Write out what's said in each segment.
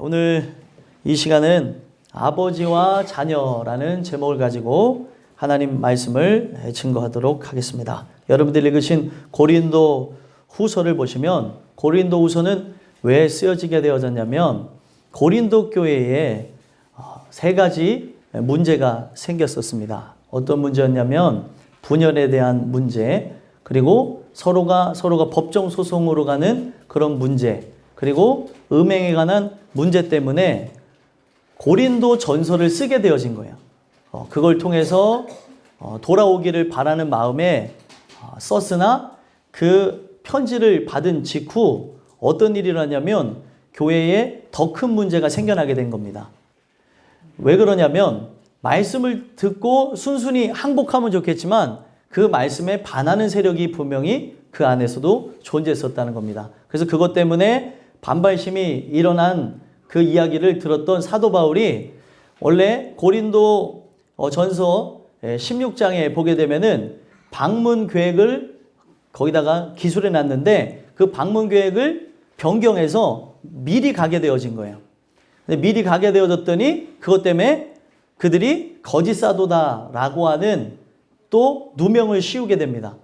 오늘 이 시간은 아버지와 자녀라는 제목을 가지고 하나님 말씀을 증거하도록 하겠습니다. 여러분들이 읽으신 고린도 후서를 보시면 고린도 후서는 왜 쓰여지게 되어졌냐면 고린도 교회에 세 가지 문제가 생겼었습니다. 어떤 문제였냐면 분열에 대한 문제, 그리고 서로가 법정 소송으로 가는 그런 문제, 그리고 음행에 관한 문제 때문에 고린도 전서를 쓰게 되어진 거예요. 그걸 통해서 돌아오기를 바라는 마음에 썼으나 그 편지를 받은 직후 어떤 일이 일어나냐면 교회에 더 큰 문제가 생겨나게 된 겁니다. 왜 그러냐면 말씀을 듣고 순순히 항복하면 좋겠지만 그 말씀에 반하는 세력이 분명히 그 안에서도 존재했었다는 겁니다. 그래서 그것 때문에 반발심이 일어난 그 이야기를 들었던 사도 바울이 원래 고린도 전서 16장에 보게 되면은 방문 계획을 거기다가 기술해 놨는데 그 방문 계획을 변경해서 미리 가게 되어진 거예요. 근데 미리 가게 되어졌더니 그것 때문에 그들이 거짓 사도다라고 하는 또 누명을 씌우게 됩니다.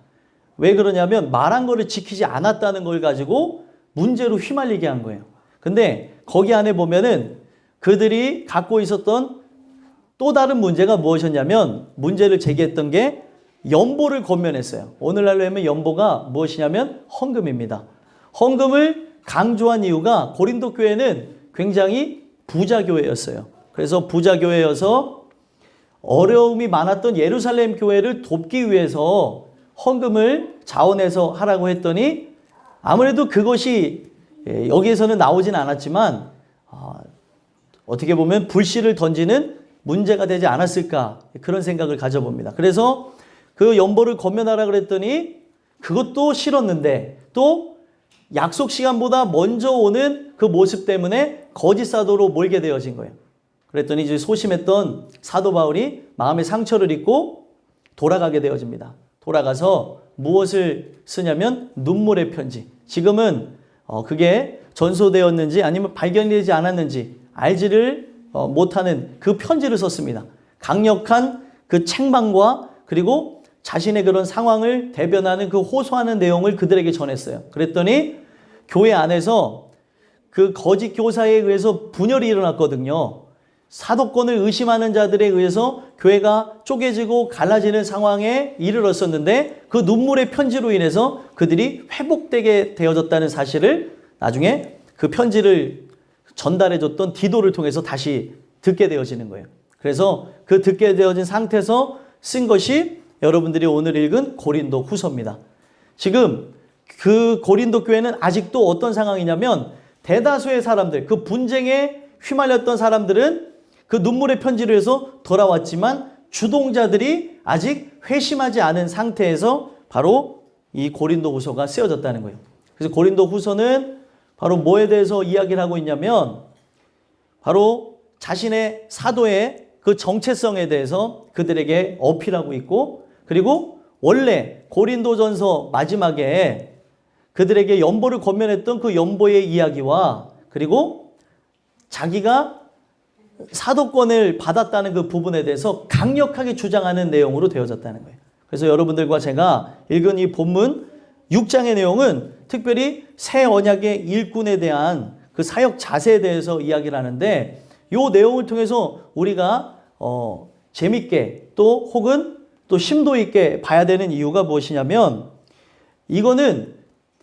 왜 그러냐면 말한 거를 지키지 않았다는 걸 가지고 문제로 휘말리게 한 거예요. 근데 거기 안에 보면은 그들이 갖고 있었던 또 다른 문제가 무엇이었냐면 문제를 제기했던 게 연보를 권면했어요. 오늘날로 하면 연보가 무엇이냐면 헌금입니다. 헌금을 강조한 이유가 고린도 교회는 굉장히 부자 교회였어요. 그래서 부자 교회여서 어려움이 많았던 예루살렘 교회를 돕기 위해서 헌금을 자원해서 하라고 했더니 아무래도 그것이 여기에서는 나오진 않았지만 어떻게 보면 불씨를 던지는 문제가 되지 않았을까 그런 생각을 가져봅니다. 그래서 그 연보를 권면하라 그랬더니 그것도 싫었는데 또 약속 시간보다 먼저 오는 그 모습 때문에 거짓 사도로 몰게 되어진 거예요. 그랬더니 이제 소심했던 사도 바울이 마음의 상처를 입고 돌아가게 되어집니다. 돌아가서 무엇을 쓰냐면 눈물의 편지. 지금은 그게 전소되었는지 아니면 발견되지 않았는지 알지를 못하는 그 편지를 썼습니다. 강력한 그 책망과 그리고 자신의 그런 상황을 대변하는 그 호소하는 내용을 그들에게 전했어요. 그랬더니 교회 안에서 그 거짓 교사에 의해서 분열이 일어났거든요. 사도권을 의심하는 자들에 의해서 교회가 쪼개지고 갈라지는 상황에 이르렀었는데 그 눈물의 편지로 인해서 그들이 회복되게 되어졌다는 사실을 나중에 그 편지를 전달해줬던 디도를 통해서 다시 듣게 되어지는 거예요. 그래서 그 듣게 되어진 상태에서 쓴 것이 여러분들이 오늘 읽은 고린도 후서입니다. 지금 그 고린도 교회는 아직도 어떤 상황이냐면 대다수의 사람들, 그 분쟁에 휘말렸던 사람들은 그 눈물의 편지로 해서 돌아왔지만 주동자들이 아직 회심하지 않은 상태에서 바로 이 고린도 후서가 쓰여졌다는 거예요. 그래서 고린도 후서는 바로 뭐에 대해서 이야기를 하고 있냐면 바로 자신의 사도의 그 정체성에 대해서 그들에게 어필하고 있고 그리고 원래 고린도전서 마지막에 그들에게 연보를 권면했던 그 연보의 이야기와 그리고 자기가 사도권을 받았다는 그 부분에 대해서 강력하게 주장하는 내용으로 되어졌다는 거예요. 그래서 여러분들과 제가 읽은 이 본문 6장의 내용은 특별히 새 언약의 일꾼에 대한 그 사역 자세에 대해서 이야기를 하는데 이 내용을 통해서 우리가 재밌게 또 혹은 또 심도 있게 봐야 되는 이유가 무엇이냐면 이거는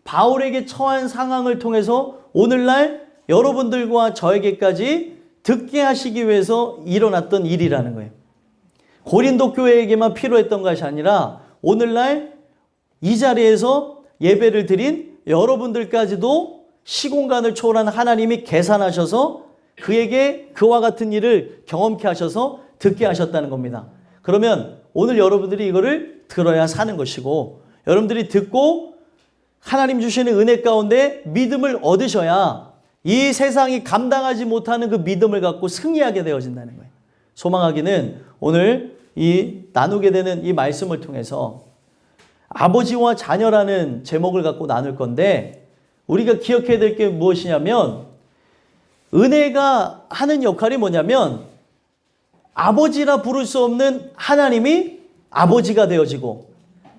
바울에게 처한 상황을 통해서 오늘날 여러분들과 저에게까지 듣게 하시기 위해서 일어났던 일이라는 거예요. 고린도 교회에게만 필요했던 것이 아니라 오늘날 이 자리에서 예배를 드린 여러분들까지도 시공간을 초월한 하나님이 계산하셔서 그에게 그와 같은 일을 경험케 하셔서 듣게 하셨다는 겁니다. 그러면 오늘 여러분들이 이거를 들어야 사는 것이고 여러분들이 듣고 하나님 주시는 은혜 가운데 믿음을 얻으셔야 이 세상이 감당하지 못하는 그 믿음을 갖고 승리하게 되어진다는 거예요. 소망하기는 오늘 이 나누게 되는 이 말씀을 통해서 아버지와 자녀라는 제목을 갖고 나눌 건데 우리가 기억해야 될 게 무엇이냐면 은혜가 하는 역할이 뭐냐면 아버지라 부를 수 없는 하나님이 아버지가 되어지고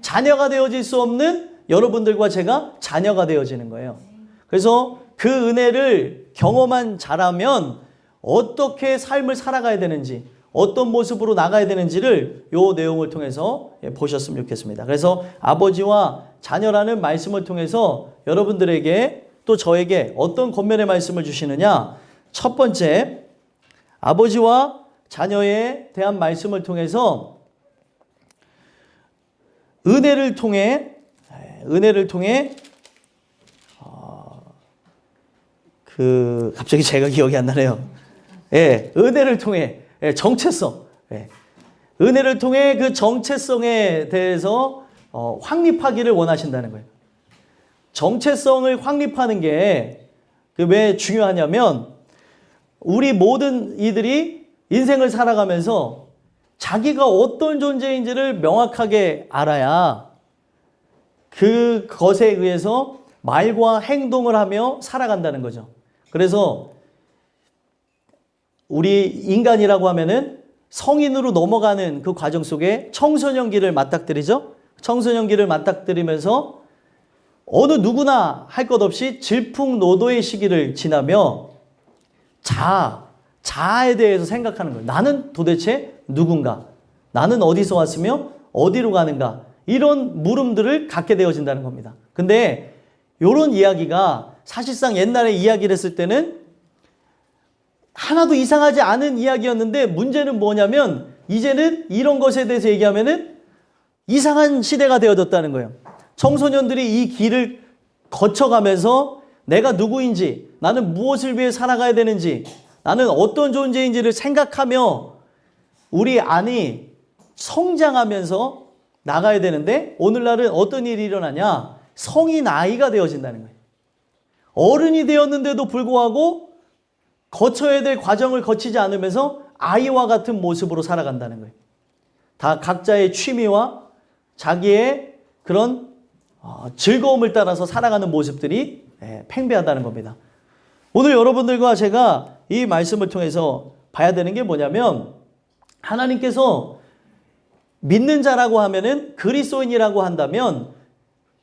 자녀가 되어질 수 없는 여러분들과 제가 자녀가 되어지는 거예요. 그래서 그 은혜를 경험한 자라면 어떻게 삶을 살아가야 되는지, 어떤 모습으로 나가야 되는지를 이 내용을 통해서 보셨으면 좋겠습니다. 그래서 아버지와 자녀라는 말씀을 통해서 여러분들에게 또 저에게 어떤 권면의 말씀을 주시느냐? 첫 번째, 아버지와 자녀에 대한 말씀을 통해서 은혜를 통해 갑자기 제가 기억이 안 나네요. 예, 은혜를 통해 정체성. 예. 은혜를 통해 그 정체성에 대해서 확립하기를 원하신다는 거예요. 정체성을 확립하는 게 왜 중요하냐면 우리 모든 이들이 인생을 살아가면서 자기가 어떤 존재인지를 명확하게 알아야 그것에 의해서 말과 행동을 하며 살아간다는 거죠. 그래서 우리 인간이라고 하면은 성인으로 넘어가는 그 과정 속에 청소년기를 맞닥뜨리죠. 청소년기를 맞닥뜨리면서 어느 누구나 할 것 없이 질풍노도의 시기를 지나며 자아에 대해서 생각하는 거예요. 나는 도대체 누군가? 나는 어디서 왔으며 어디로 가는가? 이런 물음들을 갖게 되어진다는 겁니다. 근데 이런 이야기가 사실상 옛날에 이야기를 했을 때는 하나도 이상하지 않은 이야기였는데 문제는 뭐냐면 이제는 이런 것에 대해서 얘기하면은 이상한 시대가 되어졌다는 거예요. 청소년들이 이 길을 거쳐가면서 내가 누구인지, 나는 무엇을 위해 살아가야 되는지, 나는 어떤 존재인지를 생각하며 우리 안이 성장하면서 나가야 되는데 오늘날은 어떤 일이 일어나냐? 성인 아이가 되어진다는 거예요. 어른이 되었는데도 불구하고 거쳐야 될 과정을 거치지 않으면서 아이와 같은 모습으로 살아간다는 거예요. 다 각자의 취미와 자기의 그런 즐거움을 따라서 살아가는 모습들이 팽배하다는 겁니다. 오늘 여러분들과 제가 이 말씀을 통해서 봐야 되는 게 뭐냐면 하나님께서 믿는 자라고 하면은 그리스도인이라고 한다면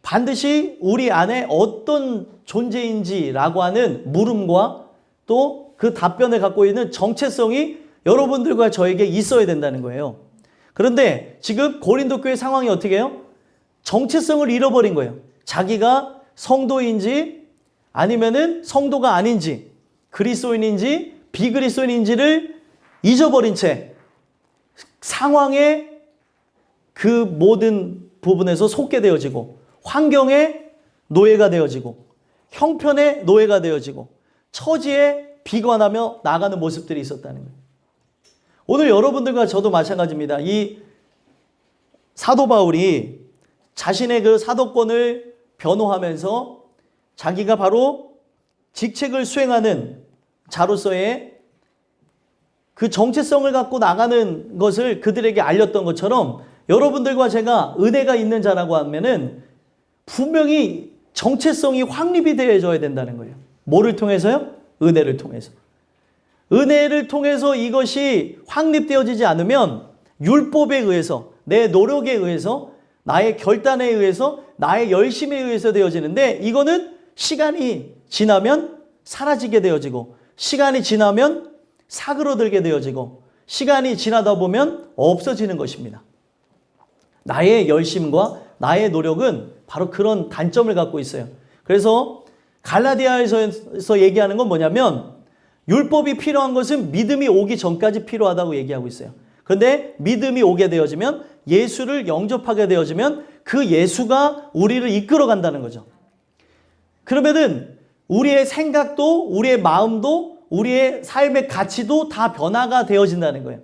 반드시 우리 안에 어떤 존재인지라고 하는 물음과 또 그 답변을 갖고 있는 정체성이 여러분들과 저에게 있어야 된다는 거예요. 그런데 지금 고린도 교회 상황이 어떻게 해요? 정체성을 잃어버린 거예요. 자기가 성도인지 아니면은 성도가 아닌지 그리스도인인지 비그리스도인인지를 잊어버린 채 상황의 그 모든 부분에서 속게 되어지고 환경의 노예가 되어지고 형편의 노예가 되어지고 처지에 비관하며 나가는 모습들이 있었다는 거예요. 오늘 여러분들과 저도 마찬가지입니다. 이 사도 바울이 자신의 그 사도권을 변호하면서 자기가 바로 직책을 수행하는 자로서의 그 정체성을 갖고 나가는 것을 그들에게 알렸던 것처럼 여러분들과 제가 은혜가 있는 자라고 하면은 분명히 정체성이 확립이 되어져야 된다는 거예요. 뭐를 통해서요? 은혜를 통해서. 은혜를 통해서 이것이 확립되어지지 않으면 율법에 의해서, 내 노력에 의해서, 나의 결단에 의해서, 나의 열심에 의해서 되어지는데 이거는 시간이 지나면 사라지게 되어지고 시간이 지나면 사그러들게 되어지고 시간이 지나다 보면 없어지는 것입니다. 나의 열심과 나의 노력은 바로 그런 단점을 갖고 있어요. 그래서 갈라디아에서 얘기하는 건 뭐냐면 율법이 필요한 것은 믿음이 오기 전까지 필요하다고 얘기하고 있어요. 그런데 믿음이 오게 되어지면 예수를 영접하게 되어지면 그 예수가 우리를 이끌어 간다는 거죠. 그러면은 우리의 생각도 우리의 마음도 우리의 삶의 가치도 다 변화가 되어진다는 거예요.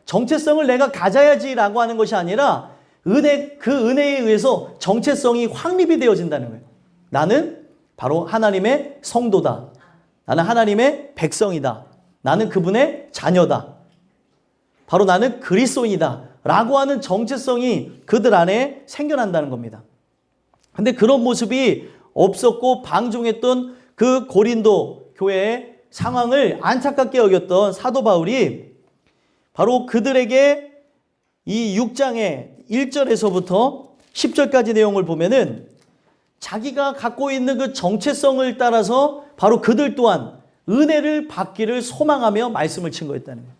정체성을 내가 가져야지라고 하는 것이 아니라 그 은혜에 의해서 정체성이 확립이 되어진다는 거예요. 나는 바로 하나님의 성도다. 나는 하나님의 백성이다. 나는 그분의 자녀다. 바로 나는 그리스도인이다. 라고 하는 정체성이 그들 안에 생겨난다는 겁니다. 근데 그런 모습이 없었고 방종했던 그 고린도 교회에 상황을 안타깝게 여겼던 사도 바울이 바로 그들에게 이 6장의 1절에서부터 10절까지 내용을 보면은 자기가 갖고 있는 그 정체성을 따라서 바로 그들 또한 은혜를 받기를 소망하며 말씀을 증거했다는 거예요.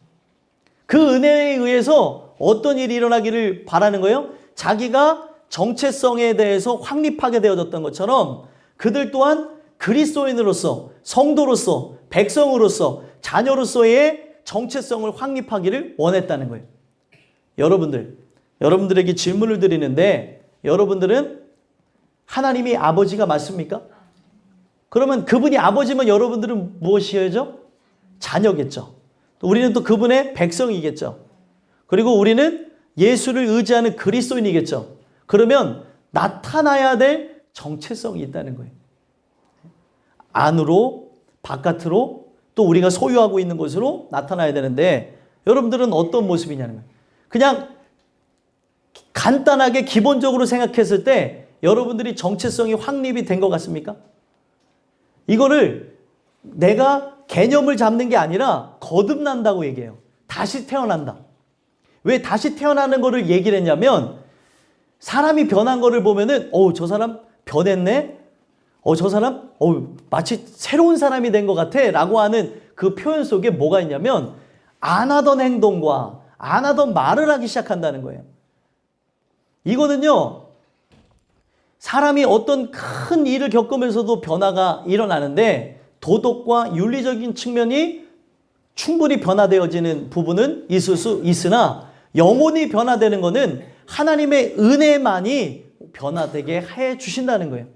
그 은혜에 의해서 어떤 일이 일어나기를 바라는 거예요? 자기가 정체성에 대해서 확립하게 되어졌던 것처럼 그들 또한 그리스도인으로서, 성도로서, 백성으로서, 자녀로서의 정체성을 확립하기를 원했다는 거예요. 여러분들에게 질문을 드리는데, 여러분들은 하나님이 아버지가 맞습니까? 그러면 그분이 아버지면 여러분들은 무엇이어야죠? 자녀겠죠. 우리는 또 그분의 백성이겠죠. 그리고 우리는 예수를 의지하는 그리스도인이겠죠. 그러면 나타나야 될 정체성이 있다는 거예요. 안으로, 바깥으로, 또 우리가 소유하고 있는 곳으로 나타나야 되는데 여러분들은 어떤 모습이냐는 거예요. 그냥 간단하게 기본적으로 생각했을 때 여러분들이 정체성이 확립이 된 것 같습니까? 이거를 내가 개념을 잡는 게 아니라 거듭난다고 얘기해요. 다시 태어난다. 왜 다시 태어나는 거를 얘기를 했냐면 사람이 변한 거를 보면은 저 사람 변했네? 저 사람 마치 새로운 사람이 된 것 같아 라고 하는 그 표현 속에 뭐가 있냐면 안 하던 행동과 안 하던 말을 하기 시작한다는 거예요. 이거는요, 사람이 어떤 큰 일을 겪으면서도 변화가 일어나는데 도덕과 윤리적인 측면이 충분히 변화되어지는 부분은 있을 수 있으나 영혼이 변화되는 것은 하나님의 은혜만이 변화되게 해 주신다는 거예요.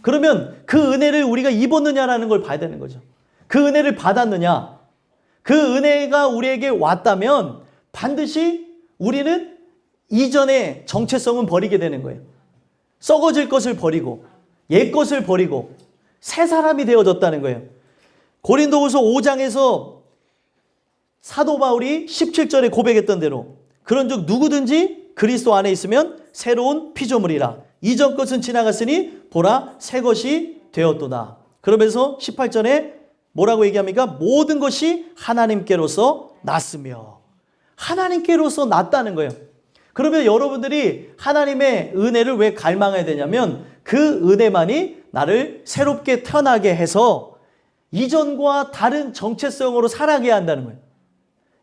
그러면 그 은혜를 우리가 입었느냐라는 걸 봐야 되는 거죠. 그 은혜를 받았느냐? 그 은혜가 우리에게 왔다면 반드시 우리는 이전의 정체성은 버리게 되는 거예요. 썩어질 것을 버리고 옛 것을 버리고 새 사람이 되어졌다는 거예요. 고린도후서 5장에서 사도 바울이 17절에 고백했던 대로 그런즉 누구든지 그리스도 안에 있으면 새로운 피조물이라. 이전 것은 지나갔으니 보라 새 것이 되었도다. 그러면서 18절에 뭐라고 얘기합니까? 모든 것이 하나님께로서 났으며. 하나님께로서 났다는 거예요. 그러면 여러분들이 하나님의 은혜를 왜 갈망해야 되냐면 그 은혜만이 나를 새롭게 태어나게 해서 이전과 다른 정체성으로 살아가게 한다는 거예요.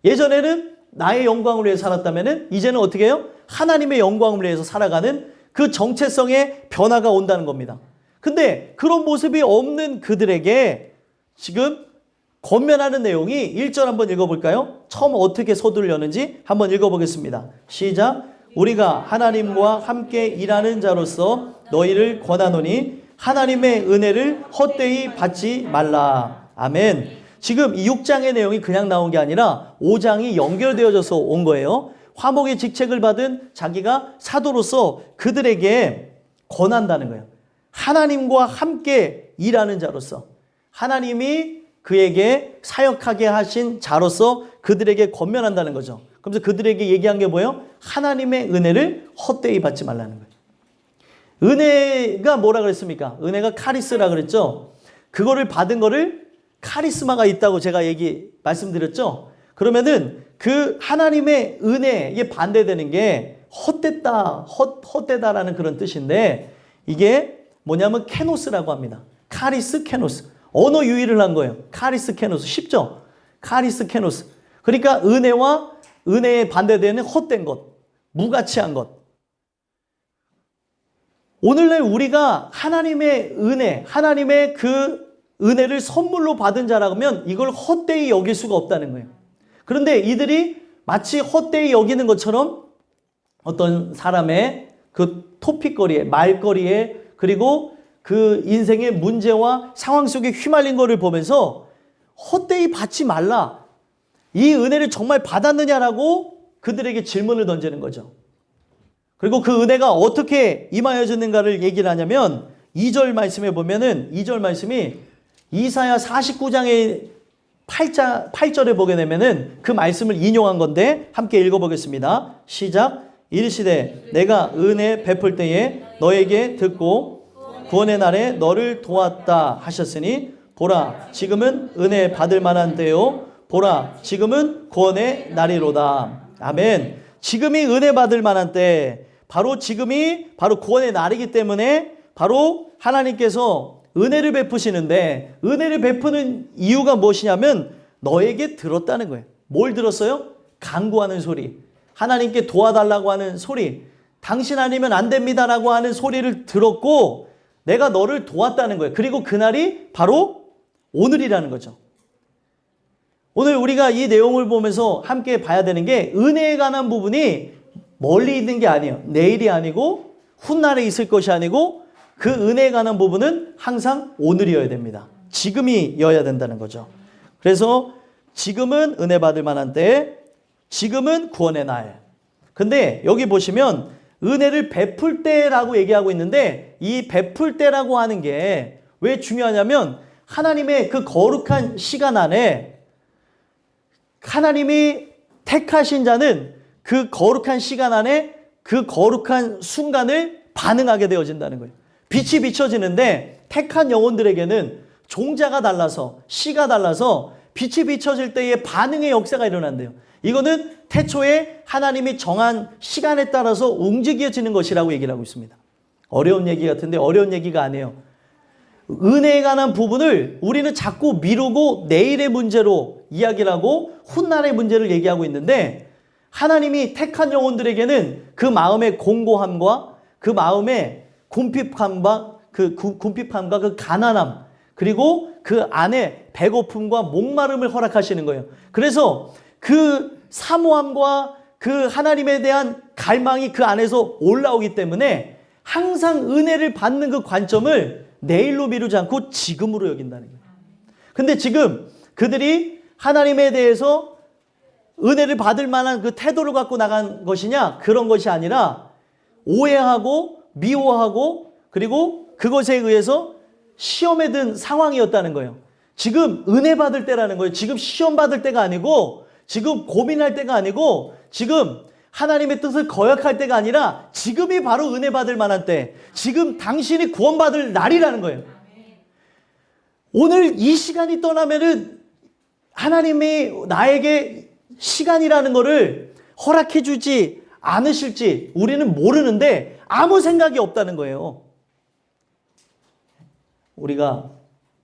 예전에는 나의 영광을 위해 살았다면 이제는 어떻게 해요? 하나님의 영광을 위해서 살아가는 그 정체성의 변화가 온다는 겁니다. 근데 그런 모습이 없는 그들에게 지금 권면하는 내용이 1절 한번 읽어볼까요? 처음 어떻게 서두르려는지 한번 읽어보겠습니다. 시작. 우리가 하나님과 함께 일하는 자로서 너희를 권하노니 하나님의 은혜를 헛되이 받지 말라. 아멘. 지금 이 6장의 내용이 그냥 나온 게 아니라 5장이 연결되어져서 온 거예요. 화목의 직책을 받은 자기가 사도로서 그들에게 권한다는 거예요. 하나님과 함께 일하는 자로서 하나님이 그에게 사역하게 하신 자로서 그들에게 권면한다는 거죠. 그러면서 그들에게 얘기한 게 뭐예요? 하나님의 은혜를 헛되이 받지 말라는 거예요. 은혜가 뭐라 그랬습니까? 은혜가 카리스라 그랬죠. 그거를 받은 거를 카리스마가 있다고 제가 말씀드렸죠. 그러면은 그 하나님의 은혜에 반대되는 게 헛되다라는 그런 뜻인데 이게 뭐냐면 케노스라고 합니다. 카리스 케노스. 언어 유희를 한 거예요. 카리스 케노스. 쉽죠? 카리스 케노스. 그러니까 은혜에 반대되는 헛된 것, 무가치한 것. 오늘날 우리가 하나님의 은혜, 하나님의 그 은혜를 선물로 받은 자라면 이걸 헛되이 여길 수가 없다는 거예요. 그런데 이들이 마치 헛되이 여기는 것처럼 어떤 사람의 그 토픽거리에, 말거리에, 그리고 그 인생의 문제와 상황 속에 휘말린 것을 보면서 헛되이 받지 말라. 이 은혜를 정말 받았느냐라고 그들에게 질문을 던지는 거죠. 그리고 그 은혜가 어떻게 임하여졌는가를 얘기를 하냐면 2절 말씀에 보면은 2절 말씀이 이사야 49장의 8절에 보게 되면은 그 말씀을 인용한 건데 함께 읽어보겠습니다. 시작. 이르시되 내가 은혜 베풀 때에 너에게 듣고 구원의 날에 너를 도왔다 하셨으니 보라, 지금은 은혜 받을 만한 때요. 보라, 지금은 구원의 날이로다. 아멘. 지금이 은혜 받을 만한 때, 바로 지금이 바로 구원의 날이기 때문에 바로 하나님께서 은혜를 베푸시는데, 은혜를 베푸는 이유가 무엇이냐면 너에게 들었다는 거예요. 뭘 들었어요? 간구하는 소리, 하나님께 도와달라고 하는 소리, 당신 아니면 안 됩니다라고 하는 소리를 들었고 내가 너를 도왔다는 거예요. 그리고 그날이 바로 오늘이라는 거죠. 오늘 우리가 이 내용을 보면서 함께 봐야 되는 게, 은혜에 관한 부분이 멀리 있는 게 아니에요. 내일이 아니고 훗날에 있을 것이 아니고, 그 은혜에 관한 부분은 항상 오늘이어야 됩니다. 지금이어야 된다는 거죠. 그래서 지금은 은혜 받을 만한 때, 지금은 구원의 날. 근데 여기 보시면 은혜를 베풀 때라고 얘기하고 있는데, 이 베풀 때라고 하는 게 왜 중요하냐면, 하나님의 그 거룩한 시간 안에 하나님이 택하신 자는 그 거룩한 시간 안에 그 거룩한 순간을 반응하게 되어진다는 거예요. 빛이 비춰지는데 택한 영혼들에게는 종자가 달라서, 시가 달라서 빛이 비춰질 때의 반응의 역사가 일어난대요. 이거는 태초에 하나님이 정한 시간에 따라서 움직여지는 것이라고 얘기를 하고 있습니다. 어려운 얘기 같은데 어려운 얘기가 아니에요. 은혜에 관한 부분을 우리는 자꾸 미루고 내일의 문제로 이야기를 하고 훗날의 문제를 얘기하고 있는데, 하나님이 택한 영혼들에게는 그 마음의 공고함과 그 마음의 궁핍함과 그 가난함, 그리고 그 안에 배고픔과 목마름을 허락하시는 거예요. 그래서 그 사모함과 그 하나님에 대한 갈망이 그 안에서 올라오기 때문에 항상 은혜를 받는 그 관점을 내일로 미루지 않고 지금으로 여긴다는 거예요. 근데 지금 그들이 하나님에 대해서 은혜를 받을 만한 그 태도를 갖고 나간 것이냐? 그런 것이 아니라 오해하고 미워하고, 그리고 그것에 의해서 시험에 든 상황이었다는 거예요. 지금 은혜 받을 때라는 거예요. 지금 시험 받을 때가 아니고, 지금 고민할 때가 아니고, 지금 하나님의 뜻을 거역할 때가 아니라 지금이 바로 은혜 받을 만한 때, 지금 당신이 구원받을 날이라는 거예요. 오늘 이 시간이 떠나면은 하나님이 나에게 시간이라는 거를 허락해 주지 않으실지 우리는 모르는데 아무 생각이 없다는 거예요. 우리가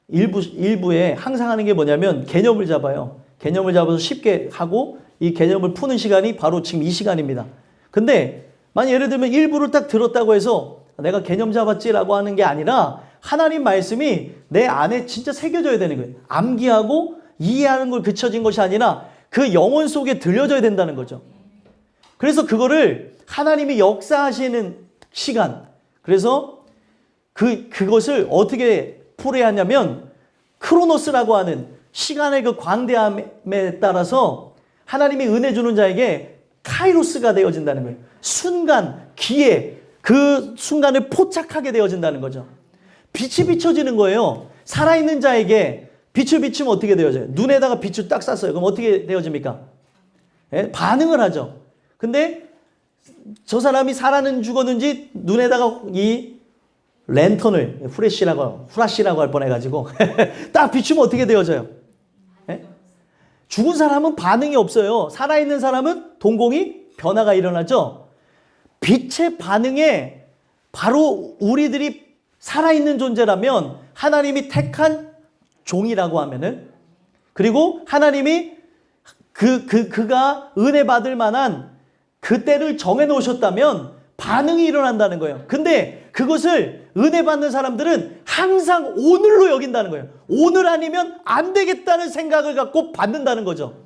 일부에 항상 하는 게 뭐냐면 개념을 잡아요. 개념을 잡아서 쉽게 하고 이 개념을 푸는 시간이 바로 지금 이 시간입니다. 근데 만약 예를 들면 일부를 딱 들었다고 해서 내가 개념 잡았지라고 하는 게 아니라 하나님 말씀이 내 안에 진짜 새겨져야 되는 거예요. 암기하고 이해하는 걸 그쳐진 것이 아니라 그 영혼 속에 들려져야 된다는 거죠. 그래서 그거를 하나님이 역사하시는 시간, 그래서 그것을 어떻게 풀어야 하냐면 크로노스라고 하는 시간의 그 광대함에 따라서 하나님이 은혜 주는 자에게 카이로스가 되어진다는 거예요. 순간, 기회, 그 순간을 포착하게 되어진다는 거죠. 빛이 비춰지는 거예요. 살아있는 자에게 빛을 비추면 어떻게 되어져요? 눈에다가 빛을 딱 쐈어요. 그럼 어떻게 되어집니까? 예? 반응을 하죠. 근데 저 사람이 살았는지 죽었는지 눈에다가 이 랜턴을 후라시라고 할 뻔해가지고 딱 비추면 어떻게 되어져요? 예? 죽은 사람은 반응이 없어요. 살아있는 사람은 동공이 변화가 일어나죠. 빛의 반응에 바로 우리들이 살아있는 존재라면 하나님이 택한 종이라고 하면은, 그리고 하나님이 그가 은혜 받을 만한 그 때를 정해 놓으셨다면 반응이 일어난다는 거예요. 근데 그것을 은혜 받는 사람들은 항상 오늘로 여긴다는 거예요. 오늘 아니면 안 되겠다는 생각을 갖고 받는다는 거죠.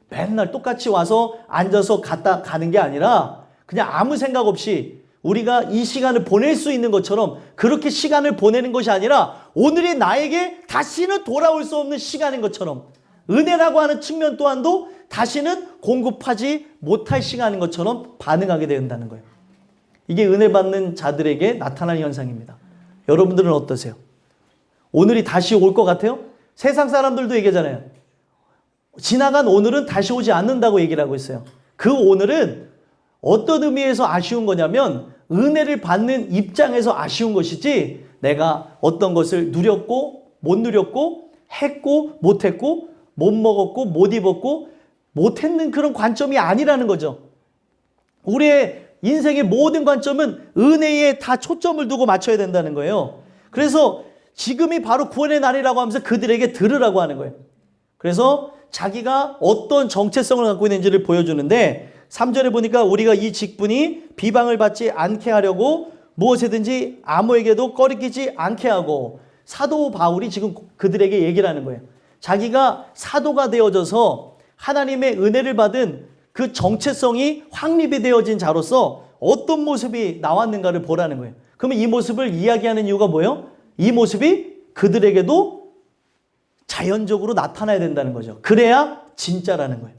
맨날 똑같이 와서 앉아서 갔다 가는 게 아니라 그냥 아무 생각 없이 우리가 이 시간을 보낼 수 있는 것처럼 그렇게 시간을 보내는 것이 아니라 오늘이 나에게 다시는 돌아올 수 없는 시간인 것처럼, 은혜라고 하는 측면 또한도 다시는 공급하지 못할 시간인 것처럼 반응하게 된다는 거예요. 이게 은혜 받는 자들에게 나타나는 현상입니다. 여러분들은 어떠세요? 오늘이 다시 올 것 같아요? 세상 사람들도 얘기하잖아요. 지나간 오늘은 다시 오지 않는다고 얘기를 하고 있어요. 그 오늘은 어떤 의미에서 아쉬운 거냐면 은혜를 받는 입장에서 아쉬운 것이지, 내가 어떤 것을 누렸고 못 누렸고 했고 못했고 못 먹었고 못 입었고 못했는 그런 관점이 아니라는 거죠. 우리의 인생의 모든 관점은 은혜에 다 초점을 두고 맞춰야 된다는 거예요. 그래서 지금이 바로 구원의 날이라고 하면서 그들에게 들으라고 하는 거예요. 그래서 자기가 어떤 정체성을 갖고 있는지를 보여주는데 3절에 보니까 우리가 이 직분이 비방을 받지 않게 하려고 무엇이든지 아무에게도 꺼리끼지 않게 하고, 사도 바울이 지금 그들에게 얘기를 하는 거예요. 자기가 사도가 되어져서 하나님의 은혜를 받은 그 정체성이 확립이 되어진 자로서 어떤 모습이 나왔는가를 보라는 거예요. 그러면 이 모습을 이야기하는 이유가 뭐예요? 이 모습이 그들에게도 자연적으로 나타나야 된다는 거죠. 그래야 진짜라는 거예요.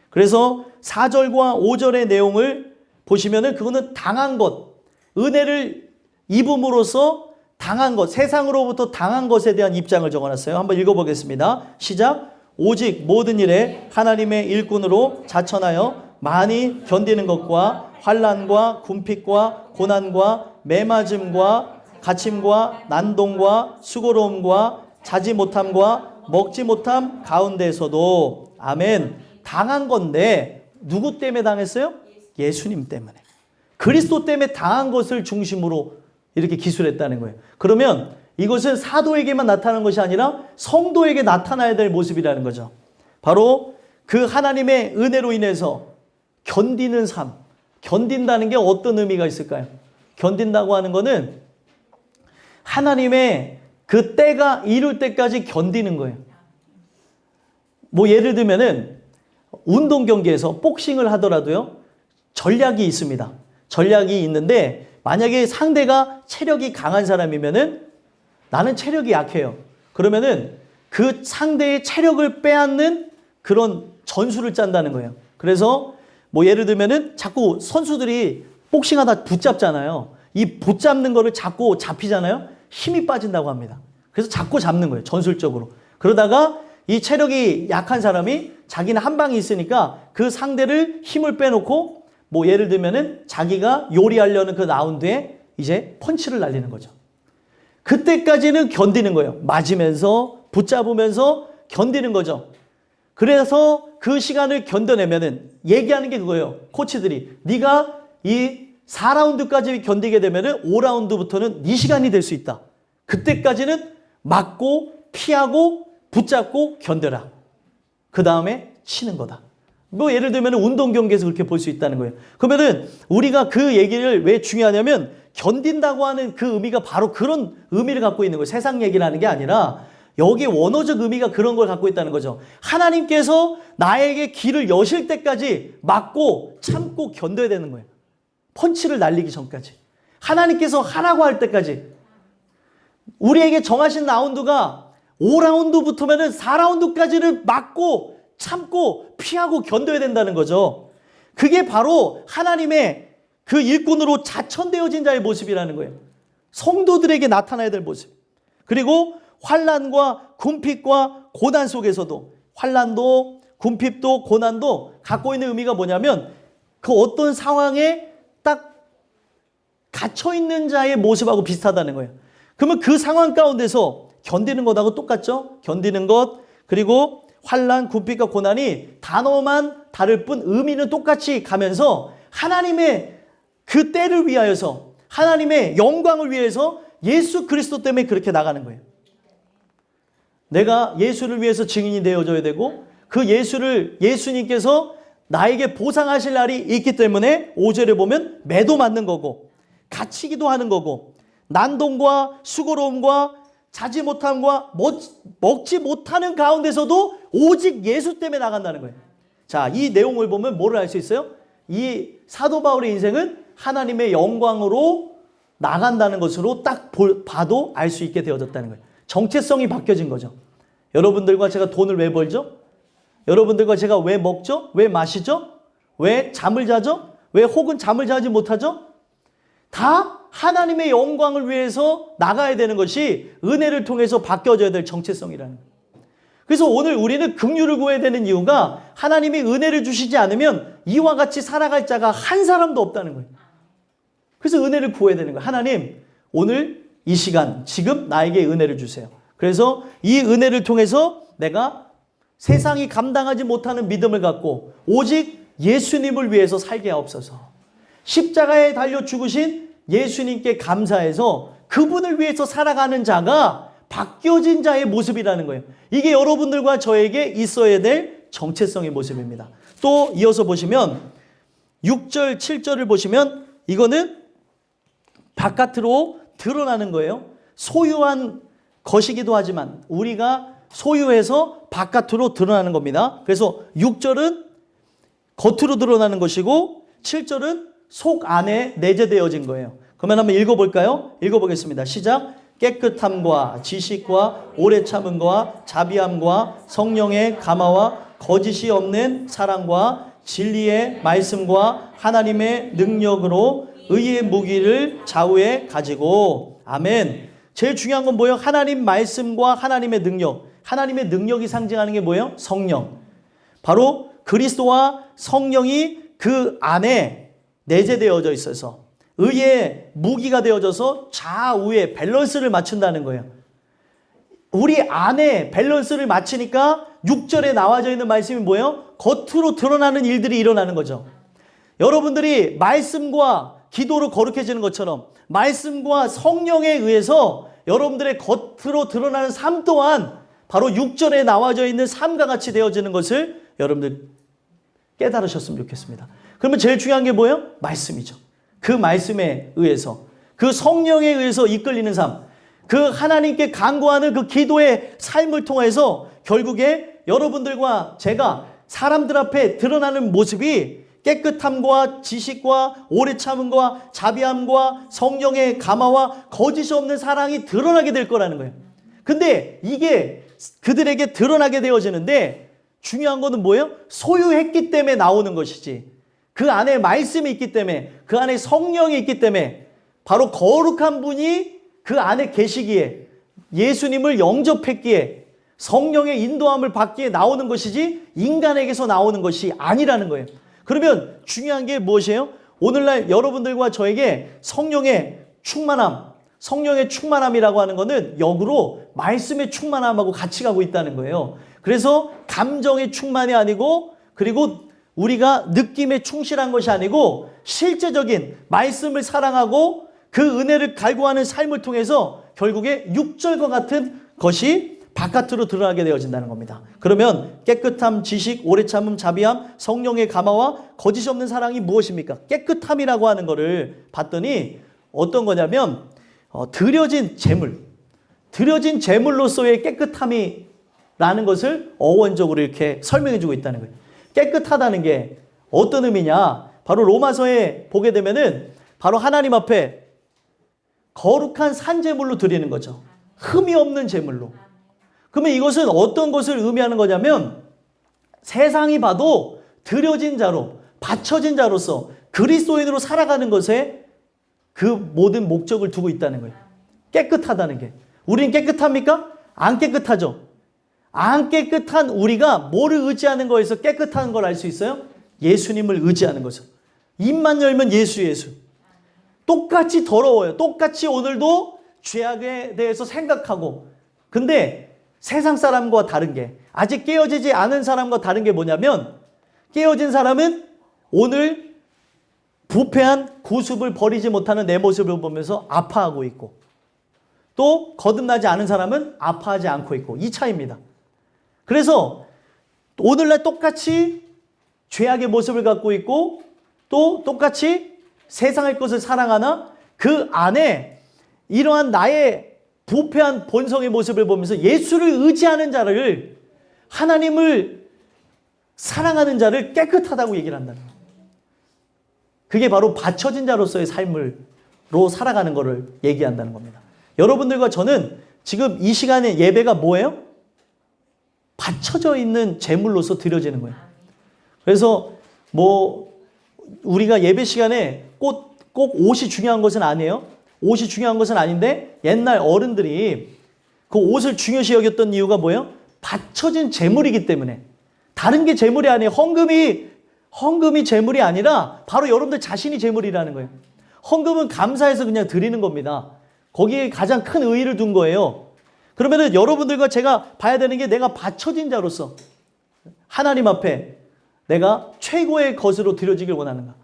그래서 4절과 5절의 내용을 보시면은 그거는 당한 것, 은혜를 입음으로써 당한 것, 세상으로부터 당한 것에 대한 입장을 적어놨어요. 한번 읽어보겠습니다. 시작. 오직 모든 일에 하나님의 일꾼으로 자천하여 많이 견디는 것과 환난과 궁핍과 고난과 매맞음과 갇힘과 난동과 수고로움과 자지 못함과 먹지 못함 가운데서도, 아멘, 당한 건데 누구 때문에 당했어요? 예수님 때문에. 그리스도 때문에 당한 것을 중심으로 이렇게 기술했다는 거예요. 그러면 이것은 사도에게만 나타나는 것이 아니라 성도에게 나타나야 될 모습이라는 거죠. 바로 그 하나님의 은혜로 인해서 견디는 삶, 견딘다는 게 어떤 의미가 있을까요? 견딘다고 하는 것은 하나님의 그 때가 이룰 때까지 견디는 거예요. 뭐 예를 들면은 운동 경기에서 복싱을 하더라도요, 전략이 있습니다. 전략이 있는데 만약에 상대가 체력이 강한 사람이면은 나는 체력이 약해요. 그러면은 그 상대의 체력을 빼앗는 그런 전술을 짠다는 거예요. 그래서 뭐 예를 들면은 자꾸 선수들이 복싱하다 붙잡잖아요. 이 붙잡는 거를 자꾸 잡히잖아요. 힘이 빠진다고 합니다. 그래서 자꾸 잡는 거예요. 전술적으로. 그러다가 이 체력이 약한 사람이 자기는 한 방이 있으니까 그 상대를 힘을 빼놓고 뭐 예를 들면은 자기가 요리하려는 그 라운드에 이제 펀치를 날리는 거죠. 그때까지는 견디는 거예요. 맞으면서 붙잡으면서 견디는 거죠. 그래서 그 시간을 견뎌내면은 얘기하는 게 그거예요. 코치들이 네가 이 4라운드까지 견디게 되면은 5라운드부터는 네 시간이 될 수 있다. 그때까지는 맞고 피하고 붙잡고 견뎌라. 그 다음에 치는 거다. 뭐 예를 들면 운동 경기에서 그렇게 볼 수 있다는 거예요. 그러면은 우리가 그 얘기를 왜 중요하냐면 견딘다고 하는 그 의미가 바로 그런 의미를 갖고 있는 거예요. 세상 얘기를 하는 게 아니라 여기 원어적 의미가 그런 걸 갖고 있다는 거죠. 하나님께서 나에게 길을 여실 때까지 막고 참고 견뎌야 되는 거예요. 펀치를 날리기 전까지. 하나님께서 하라고 할 때까지. 우리에게 정하신 라운드가 5라운드부터면은 4라운드까지를 막고 참고 피하고 견뎌야 된다는 거죠. 그게 바로 하나님의 그 일꾼으로 자천되어진 자의 모습이라는 거예요. 성도들에게 나타나야 될 모습. 그리고 환난과 궁핍과 고난 속에서도, 환난도 궁핍도 고난도 갖고 있는 의미가 뭐냐면 그 어떤 상황에 딱 갇혀있는 자의 모습하고 비슷하다는 거예요. 그러면 그 상황 가운데서 견디는 것하고 똑같죠? 견디는 것, 그리고 환난, 궁핍과 고난이 단어만 다를 뿐 의미는 똑같이 가면서 하나님의 그 때를 위하여서, 하나님의 영광을 위해서 예수 그리스도 때문에 그렇게 나가는 거예요. 내가 예수를 위해서 증인이 되어줘야 되고 그 예수님께서 나에게 보상하실 날이 있기 때문에 5절에 보면 매도 맞는 거고 갇히기도 하는 거고 난동과 수고로움과 자지 못함과 먹지 못하는 가운데서도 오직 예수 때문에 나간다는 거예요. 자, 이 내용을 보면 뭐를 알 수 있어요? 이 사도 바울의 인생은 하나님의 영광으로 나간다는 것으로 딱 봐도 알 수 있게 되어졌다는 거예요. 정체성이 바뀌어진 거죠. 여러분들과 제가 돈을 왜 벌죠? 여러분들과 제가 왜 먹죠? 왜 마시죠? 왜 잠을 자죠? 왜 혹은 잠을 자지 못하죠? 다 하나님의 영광을 위해서 나가야 되는 것이 은혜를 통해서 바뀌어져야 될 정체성이라는 거예요. 그래서 오늘 우리는 긍휼을 구해야 되는 이유가 하나님이 은혜를 주시지 않으면 이와 같이 살아갈 자가 한 사람도 없다는 거예요. 그래서 은혜를 구해야 되는 거예요. 하나님, 오늘 이 시간 지금 나에게 은혜를 주세요. 그래서 이 은혜를 통해서 내가 세상이 감당하지 못하는 믿음을 갖고 오직 예수님을 위해서 살게 하옵소서. 십자가에 달려 죽으신 예수님께 감사해서 그분을 위해서 살아가는 자가 바뀌어진 자의 모습이라는 거예요. 이게 여러분들과 저에게 있어야 될 정체성의 모습입니다. 또 이어서 보시면 6절, 7절을 보시면 이거는 바깥으로 드러나는 거예요. 소유한 것이기도 하지만 우리가 소유해서 바깥으로 드러나는 겁니다. 그래서 6절은 겉으로 드러나는 것이고 7절은 속 안에 내재되어진 거예요. 그러면 한번 읽어볼까요? 읽어보겠습니다. 시작. 깨끗함과 지식과 오래 참음과 자비함과 성령의 감화와 거짓이 없는 사랑과 진리의 말씀과 하나님의 능력으로 의의 무기를 좌우에 가지고. 아멘. 제일 중요한 건 뭐예요? 하나님 말씀과 하나님의 능력. 하나님의 능력이 상징하는 게 뭐예요? 성령. 바로 그리스도와 성령이 그 안에 내재되어져 있어서 의의 무기가 되어져서 좌우에 밸런스를 맞춘다는 거예요. 우리 안에 밸런스를 맞추니까 6절에 나와져 있는 말씀이 뭐예요? 겉으로 드러나는 일들이 일어나는 거죠. 여러분들이 말씀과 기도로 거룩해지는 것처럼 말씀과 성령에 의해서 여러분들의 겉으로 드러나는 삶 또한 바로 6절에 나와져 있는 삶과 같이 되어지는 것을 여러분들 깨달으셨으면 좋겠습니다. 그러면 제일 중요한 게 뭐예요? 말씀이죠. 그 말씀에 의해서, 그 성령에 의해서 이끌리는 삶, 그 하나님께 간구하는 그 기도의 삶을 통해서 결국에 여러분들과 제가 사람들 앞에 드러나는 모습이 깨끗함과 지식과 오래 참음과 자비함과 성령의 감화와 거짓이 없는 사랑이 드러나게 될 거라는 거예요. 근데 이게 그들에게 드러나게 되어지는데 중요한 거는 뭐예요? 소유했기 때문에 나오는 것이지, 그 안에 말씀이 있기 때문에, 그 안에 성령이 있기 때문에, 바로 거룩한 분이 그 안에 계시기에, 예수님을 영접했기에, 성령의 인도함을 받기에 나오는 것이지 인간에게서 나오는 것이 아니라는 거예요. 그러면 중요한 게 무엇이에요? 오늘날 여러분들과 저에게 성령의 충만함, 성령의 충만함이라고 하는 것은 역으로 말씀의 충만함하고 같이 가고 있다는 거예요. 그래서 감정의 충만이 아니고, 그리고 우리가 느낌에 충실한 것이 아니고 실제적인 말씀을 사랑하고 그 은혜를 갈구하는 삶을 통해서 결국에 6절과 같은 것이 바깥으로 드러나게 되어진다는 겁니다. 그러면 깨끗함, 지식, 오래 참음, 자비함, 성령의 감화와 거짓이 없는 사랑이 무엇입니까? 깨끗함이라고 하는 거를 봤더니 어떤 거냐면 드려진 재물, 드려진 재물로서의 깨끗함이라는 것을 어원적으로 이렇게 설명해 주고 있다는 거예요. 깨끗하다는 게 어떤 의미냐? 바로 로마서에 보게 되면은 바로 하나님 앞에 거룩한 산제물로 드리는 거죠. 흠이 없는 제물로. 그러면 이것은 어떤 것을 의미하는 거냐면 세상이 봐도 드려진 자로, 바쳐진 자로서 그리스도인으로 살아가는 것에 그 모든 목적을 두고 있다는 거예요. 깨끗하다는 게. 우리는 깨끗합니까? 안 깨끗하죠. 안 깨끗한 우리가 뭐를 의지하는 거에서 깨끗한 걸 알 수 있어요? 예수님을 의지하는 거죠. 입만 열면 예수, 예수. 똑같이 더러워요. 똑같이 오늘도 죄악에 대해서 생각하고. 근데 세상 사람과 다른 게, 아직 깨어지지 않은 사람과 다른 게 뭐냐면, 깨어진 사람은 오늘 부패한 구습을 버리지 못하는 내 모습을 보면서 아파하고 있고, 또 거듭나지 않은 사람은 아파하지 않고 있고, 이 차이입니다. 그래서 오늘날 똑같이 죄악의 모습을 갖고 있고 또 똑같이 세상의 것을 사랑하나 그 안에 이러한 나의 부패한 본성의 모습을 보면서 예수를 의지하는 자를, 하나님을 사랑하는 자를 깨끗하다고 얘기를 한다는 거예요. 그게 바로 바쳐진 자로서의 삶으로 살아가는 것을 얘기한다는 겁니다. 여러분들과 저는 지금 이 시간에 예배가 뭐예요? 받쳐져 있는 제물로서 드려지는 거예요. 그래서 우리가 예배 시간에 꼭 옷이 중요한 것은 아니에요. 옷이 중요한 것은 아닌데 옛날 어른들이 그 옷을 중요시 여겼던 이유가 뭐예요? 받쳐진 제물이기 때문에. 다른 게 제물이 아니에요. 헌금이 제물이 아니라 바로 여러분들 자신이 제물이라는 거예요. 헌금은 감사해서 그냥 드리는 겁니다. 거기에 가장 큰 의의를 둔 거예요. 그러면은 여러분들과 제가 봐야 되는 게 내가 바쳐진 자로서 하나님 앞에 내가 최고의 것으로 드려지길 원하는가?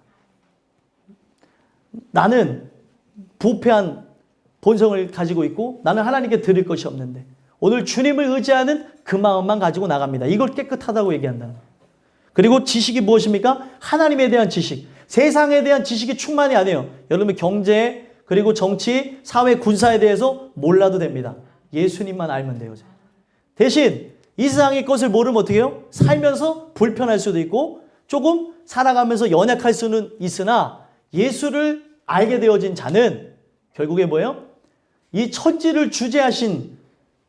나는 부패한 본성을 가지고 있고 나는 하나님께 드릴 것이 없는데 오늘 주님을 의지하는 그 마음만 가지고 나갑니다. 이걸 깨끗하다고 얘기한다는 거예요. 그리고 지식이 무엇입니까? 하나님에 대한 지식. 세상에 대한 지식이 충만이 아니에요. 여러분 경제 그리고 정치, 사회, 군사에 대해서 몰라도 됩니다. 예수님만 알면 돼요. 대신 이 세상의 것을 모르면 어떻게 해요? 살면서 불편할 수도 있고 조금 살아가면서 연약할 수는 있으나 예수를 알게 되어진 자는 결국에 뭐예요? 이 천지를 주재하신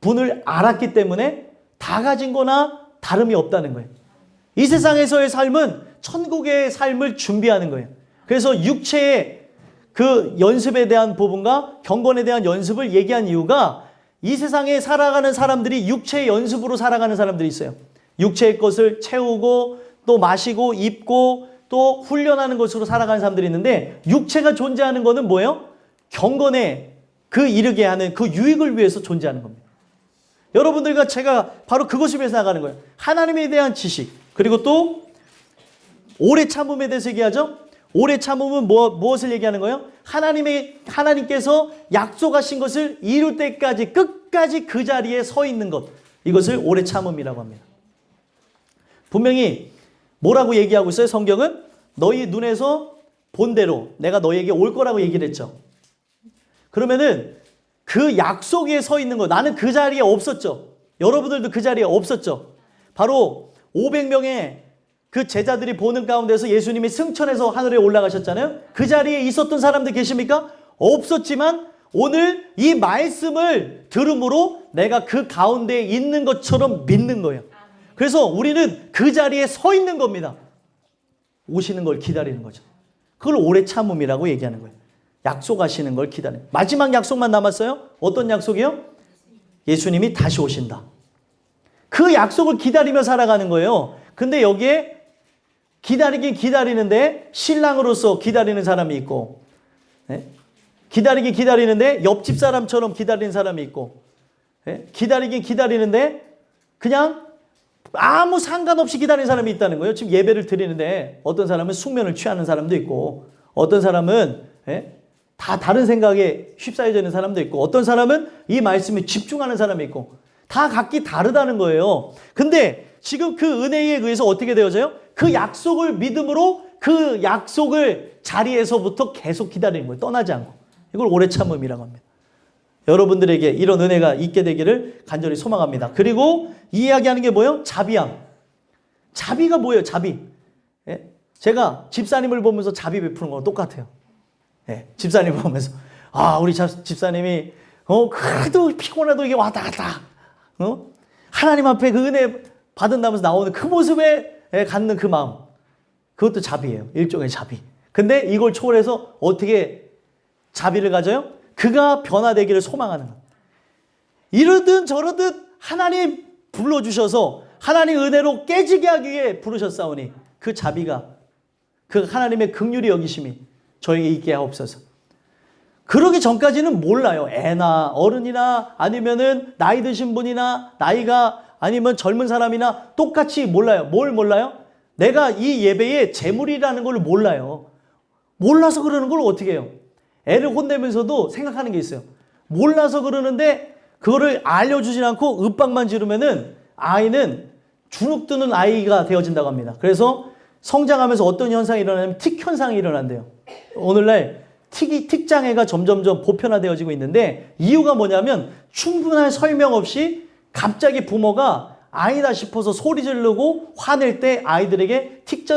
분을 알았기 때문에 다 가진 거나 다름이 없다는 거예요. 이 세상에서의 삶은 천국의 삶을 준비하는 거예요. 그래서 육체의 그 연습에 대한 부분과 경건에 대한 연습을 얘기한 이유가 이 세상에 살아가는 사람들이 육체의 연습으로 살아가는 사람들이 있어요. 육체의 것을 채우고 또 마시고 입고 또 훈련하는 것으로 살아가는 사람들이 있는데 육체가 존재하는 것은 뭐예요? 경건에 그 이르게 하는 그 유익을 위해서 존재하는 겁니다. 여러분들과 제가 바로 그것을 위해서 나가는 거예요. 하나님에 대한 지식 그리고 또 오래 참음에 대해서 얘기하죠. 오래 참음은 무엇을 얘기하는 거예요? 하나님께서 약속하신 것을 이룰 때까지 끝까지 그 자리에 서 있는 것. 이것을 오래 참음이라고 합니다. 분명히 뭐라고 얘기하고 있어요? 성경은 너희 눈에서 본 대로 내가 너희에게 올 거라고 얘기를 했죠. 그러면은 그 약속 위에 서 있는 거. 나는 그 자리에 없었죠. 여러분들도 그 자리에 없었죠. 바로 500명의 그 제자들이 보는 가운데서 예수님이 승천해서 하늘에 올라가셨잖아요. 그 자리에 있었던 사람들 계십니까? 없었지만 오늘 이 말씀을 들음으로 내가 그 가운데에 있는 것처럼 믿는 거예요. 그래서 우리는 그 자리에 서 있는 겁니다. 오시는 걸 기다리는 거죠. 그걸 오래 참음이라고 얘기하는 거예요. 약속하시는 걸 기다리는 거예요. 마지막 약속만 남았어요. 어떤 약속이요? 예수님이 다시 오신다. 그 약속을 기다리며 살아가는 거예요. 근데 여기에 기다리긴 기다리는데 신랑으로서 기다리는 사람이 있고 기다리긴 기다리는데 옆집 사람처럼 기다리는 사람이 있고 기다리긴 기다리는데 그냥 아무 상관없이 기다리는 사람이 있다는 거예요. 지금 예배를 드리는데 어떤 사람은 숙면을 취하는 사람도 있고 어떤 사람은 다 다른 생각에 휩싸여져 있는 사람도 있고 어떤 사람은 이 말씀에 집중하는 사람이 있고 다 각기 다르다는 거예요. 근데 지금 그 은혜에 의해서 어떻게 되어져요? 그 약속을 믿음으로 그 약속을 자리에서부터 계속 기다리는 거예요. 떠나지 않고. 이걸 오래 참음이라고 합니다. 여러분들에게 이런 은혜가 있게 되기를 간절히 소망합니다. 그리고 이 이야기하는 게 뭐예요? 자비함. 자비가 뭐예요? 자비. 제가 집사님을 보면서 자비 베푸는 거랑 똑같아요. 집사님을 보면서 우리 집사님이 그래도 피곤해도 이게 왔다 갔다 하나님 앞에 그 은혜 받은다면서 나오는 그 모습에 갖는 그 마음. 그것도 자비예요. 일종의 자비. 근데 이걸 초월해서 어떻게 자비를 가져요? 그가 변화되기를 소망하는 것. 이러든 저러든 하나님 불러주셔서 하나님 은혜로 깨지게 하기 위해 부르셨사오니 그 자비가 그 하나님의 긍휼히 여기심이 저에게 있게 하옵소서. 그러기 전까지는 몰라요. 애나 어른이나 아니면은 나이 드신 분이나 나이가 아니면 젊은 사람이나 똑같이 몰라요. 뭘 몰라요? 내가 이 예배에 재물이라는 걸 몰라요. 몰라서 그러는 걸 어떻게 해요? 애를 혼내면서도 생각하는 게 있어요. 몰라서 그러는데 그거를 알려주지 않고 윽박만 지르면은 아이는 주눅드는 아이가 되어진다고 합니다. 그래서 성장하면서 어떤 현상이 일어나냐면 틱 현상이 일어난대요. 오늘날 틱장애가 점점점 보편화되어지고 있는데 이유가 뭐냐면 충분한 설명 없이 갑자기 부모가 아이다 싶어서 소리 지르고 화낼 때 아이들에게 틱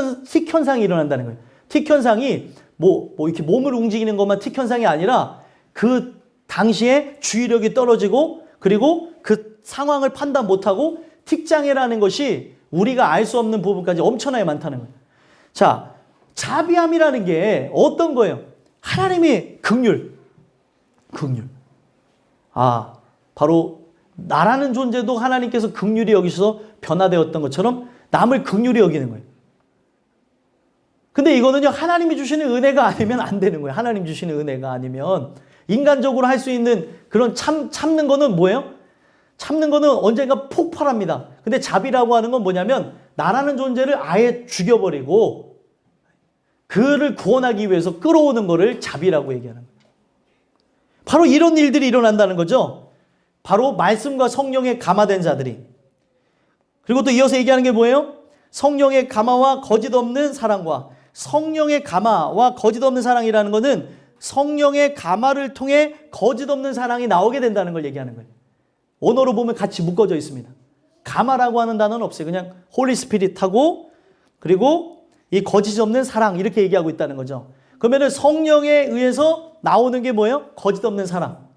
현상이 일어난다는 거예요. 틱 현상이 뭐 이렇게 몸을 움직이는 것만 틱 현상이 아니라 그 당시에 주의력이 떨어지고 그리고 그 상황을 판단 못하고 틱장애라는 것이 우리가 알 수 없는 부분까지 엄청나게 많다는 거예요. 자, 자비함이라는 게 어떤 거예요? 하나님의 긍휼. 바로 나라는 존재도 하나님께서 긍휼히 여기셔서 변화되었던 것처럼 남을 긍휼히 여기는 거예요. 근데 이거는요, 하나님이 주시는 은혜가 아니면 안 되는 거예요. 하나님 주시는 은혜가 아니면. 인간적으로 할 수 있는 그런 참는 거는 뭐예요? 참는 거는 언젠가 폭발합니다. 근데 자비라고 하는 건 뭐냐면 나라는 존재를 아예 죽여버리고 그를 구원하기 위해서 끌어오는 거를 자비라고 얘기하는 거예요. 바로 이런 일들이 일어난다는 거죠. 바로 말씀과 성령에 감화된 자들이. 그리고 또 이어서 얘기하는 게 뭐예요? 성령의 감화와 거짓 없는 사랑과, 성령의 감화와 거짓 없는 사랑이라는 것은 성령의 감화를 통해 거짓 없는 사랑이 나오게 된다는 걸 얘기하는 거예요. 언어로 보면 같이 묶어져 있습니다. 감화라고 하는 단어는 없어요. 그냥 홀리 스피릿하고 그리고 이 거짓 없는 사랑 이렇게 얘기하고 있다는 거죠. 그러면 성령에 의해서 나오는 게 뭐예요? 거짓 없는 사랑.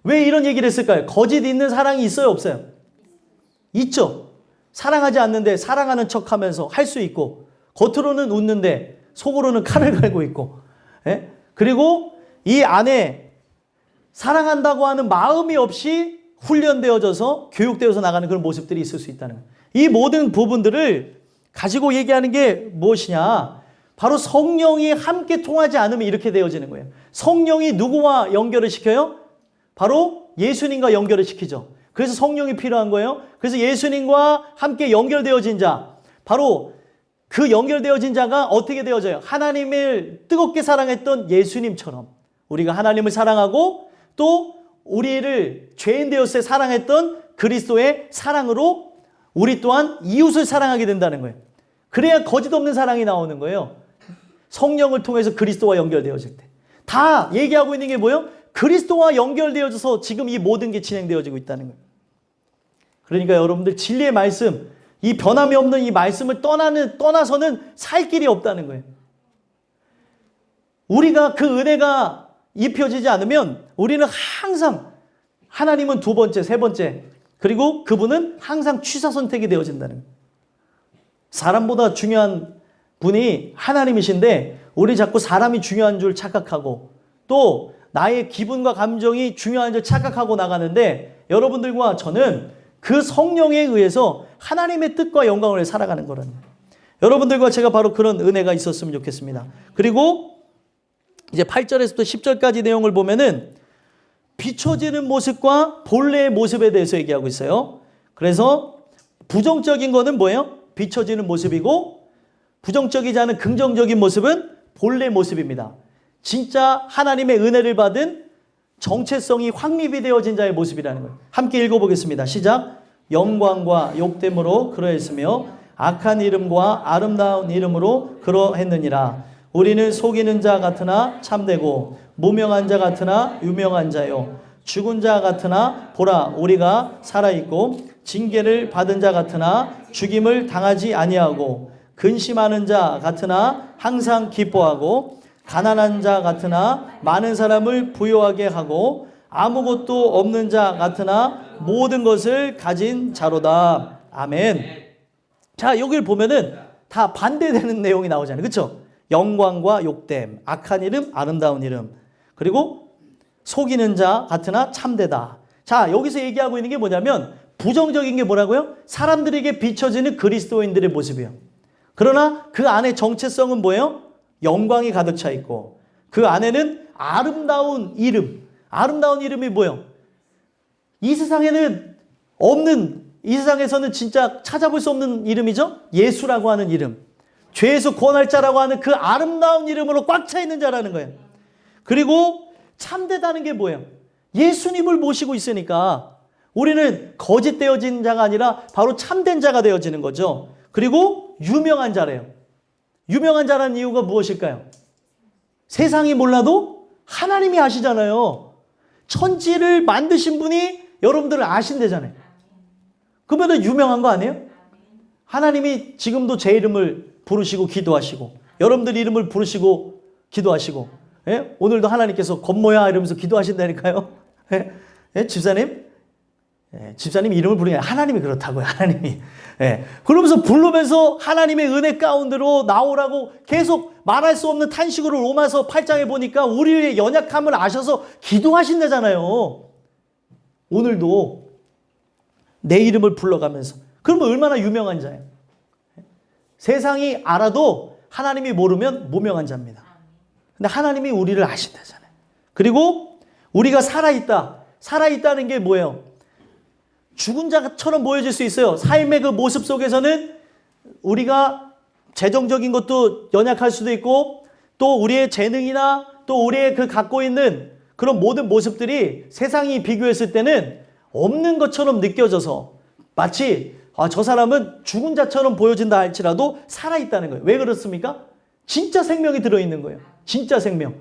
왜 이런 얘기를 했을까요? 거짓 있는 사랑이 있어요? 없어요? 있죠. 사랑하지 않는데 사랑하는 척하면서 할 수 있고, 겉으로는 웃는데 속으로는 칼을 갈고 있고, 예? 그리고 이 안에 사랑한다고 하는 마음이 없이 훈련되어져서 교육되어서 나가는 그런 모습들이 있을 수 있다는 거예요. 이 모든 부분들을 가지고 얘기하는 게 무엇이냐? 바로 성령이 함께 통하지 않으면 이렇게 되어지는 거예요. 성령이 누구와 연결을 시켜요? 바로 예수님과 연결을 시키죠. 그래서 성령이 필요한 거예요. 그래서 예수님과 함께 연결되어진 자, 바로 그 연결되어진 자가 어떻게 되어져요? 하나님을 뜨겁게 사랑했던 예수님처럼 우리가 하나님을 사랑하고 또 우리를 죄인 되었을 때 사랑했던 그리스도의 사랑으로 우리 또한 이웃을 사랑하게 된다는 거예요. 그래야 거짓 없는 사랑이 나오는 거예요. 성령을 통해서 그리스도와 연결되어질 때. 다 얘기하고 있는 게 뭐예요? 그리스도와 연결되어져서 지금 이 모든 게 진행되어지고 있다는 거예요. 그러니까 여러분들 진리의 말씀, 이 변함이 없는 이 말씀을 떠나서는 살 길이 없다는 거예요. 우리가 그 은혜가 입혀지지 않으면 우리는 항상 하나님은 두 번째, 세 번째, 그리고 그분은 항상 취사 선택이 되어진다는 거예요. 사람보다 중요한 분이 하나님이신데 우리 자꾸 사람이 중요한 줄 착각하고 또 나의 기분과 감정이 중요한 줄 착각하고 나가는데 여러분들과 저는 그 성령에 의해서 하나님의 뜻과 영광을 살아가는 거라는 거예요. 여러분들과 제가 바로 그런 은혜가 있었으면 좋겠습니다. 그리고 이제 8절에서부터 10절까지 내용을 보면은 비춰지는 모습과 본래의 모습에 대해서 얘기하고 있어요. 그래서 부정적인 거는 뭐예요? 비춰지는 모습이고 부정적이지 않은 긍정적인 모습은 본래 모습입니다. 진짜 하나님의 은혜를 받은 정체성이 확립이 되어진 자의 모습이라는 거예요. 함께 읽어보겠습니다. 시작. 영광과 욕됨으로 그러했으며 악한 이름과 아름다운 이름으로 그러했느니라. 우리는 속이는 자 같으나 참되고 무명한 자 같으나 유명한 자요 죽은 자 같으나 보라 우리가 살아있고 징계를 받은 자 같으나 죽임을 당하지 아니하고 근심하는 자 같으나 항상 기뻐하고 가난한 자 같으나 많은 사람을 부유하게 하고 아무것도 없는 자 같으나 모든 것을 가진 자로다. 아멘. 자, 여기를 보면은 다 반대되는 내용이 나오잖아요. 그렇죠? 영광과 욕됨, 악한 이름, 아름다운 이름, 그리고 속이는 자 같으나 참되다. 자, 여기서 얘기하고 있는 게 뭐냐면 부정적인 게 뭐라고요? 사람들에게 비춰지는 그리스도인들의 모습이에요. 그러나 그 안에 정체성은 뭐예요? 영광이 가득 차 있고 그 안에는 아름다운 이름. 아름다운 이름이 뭐예요? 이 세상에는 없는, 이 세상에서는 진짜 찾아볼 수 없는 이름이죠? 예수라고 하는 이름. 죄에서 구원할 자라고 하는 그 아름다운 이름으로 꽉 차 있는 자라는 거예요. 그리고 참되다는 게 뭐예요? 예수님을 모시고 있으니까 우리는 거짓되어진 자가 아니라 바로 참된 자가 되어지는 거죠. 그리고 유명한 자래요. 유명한 자라는 이유가 무엇일까요? 세상이 몰라도 하나님이 아시잖아요. 천지를 만드신 분이 여러분들을 아신대잖아요. 그러면 유명한 거 아니에요? 하나님이 지금도 제 이름을 부르시고 기도하시고 여러분들 이름을 부르시고 기도하시고 예? 오늘도 하나님께서 건모야 이러면서 기도하신다니까요. 예? 예? 집사님? 예, 집사님 이름을 부르는 게 하나님이 그렇다고요. 하나님이. 예. 그러면서 부르면서 하나님의 은혜 가운데로 나오라고 계속 말할 수 없는 탄식으로 로마서 8장에 보니까 우리의 연약함을 아셔서 기도하신다잖아요. 오늘도 내 이름을 불러가면서. 그러면 얼마나 유명한 자예요. 세상이 알아도 하나님이 모르면 무명한 자입니다. 근데 하나님이 우리를 아신다잖아요. 그리고 우리가 살아있다. 살아있다는 게 뭐예요? 죽은 자처럼 보여질 수 있어요. 삶의 그 모습 속에서는 우리가 재정적인 것도 연약할 수도 있고, 또 우리의 재능이나 또 우리의 그 갖고 있는 그런 모든 모습들이 세상이 비교했을 때는 없는 것처럼 느껴져서 마치 저 사람은 죽은 자처럼 보여진다 할지라도 살아있다는 거예요. 왜 그렇습니까? 진짜 생명이 들어있는 거예요. 진짜 생명.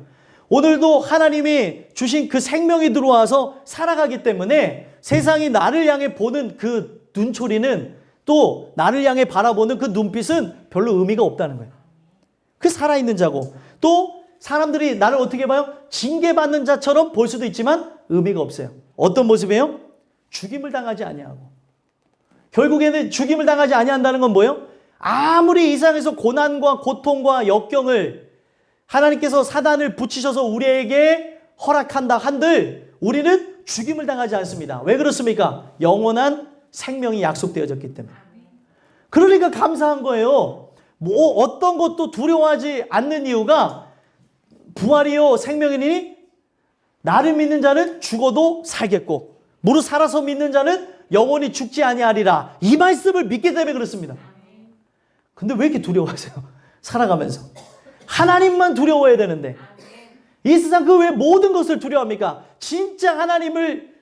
오늘도 하나님이 주신 그 생명이 들어와서 살아가기 때문에 세상이 나를 향해 보는 그 눈초리는, 또 나를 향해 바라보는 그 눈빛은 별로 의미가 없다는 거예요. 그 살아있는 자고, 또 사람들이 나를 어떻게 봐요? 징계받는 자처럼 볼 수도 있지만 의미가 없어요. 어떤 모습이에요? 죽임을 당하지 아니하고. 결국에는 죽임을 당하지 아니한다는 건 뭐예요? 아무리 이 세상에서 고난과 고통과 역경을 하나님께서 사단을 붙이셔서 우리에게 허락한다 한들 우리는 죽임을 당하지 않습니다. 왜 그렇습니까? 영원한 생명이 약속되어졌기 때문에. 그러니까 감사한 거예요. 뭐 어떤 것도 두려워하지 않는 이유가 부활이요 생명이니 나를 믿는 자는 죽어도 살겠고 무릇 살아서 믿는 자는 영원히 죽지 아니하리라. 이 말씀을 믿기 때문에 그렇습니다. 근데 왜 이렇게 두려워하세요? 살아가면서. 하나님만 두려워해야 되는데 이 세상 그 외 모든 것을 두려워합니까? 진짜 하나님을,